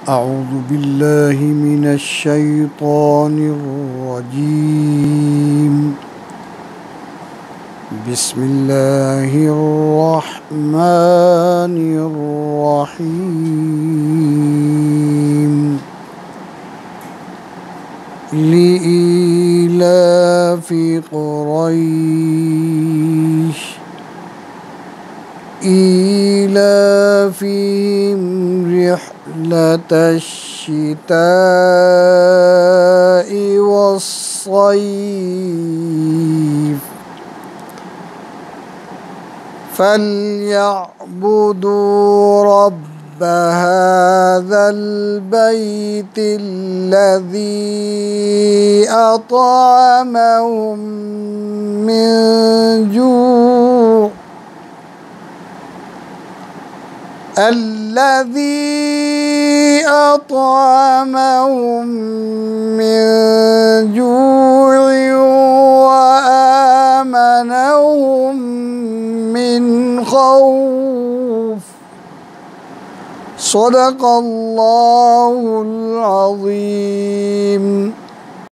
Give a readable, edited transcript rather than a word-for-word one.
أعوذ بالله من الشيطان الرجيم. بسم الله الرحمن الرحيم. لإيلاف قريش إيلافهم رحلة الشتاء والصيف فليعبدوا رب هذا البيت الذي أطعمهم من جوع وآمنهم من خوف. صدق الله العظيم.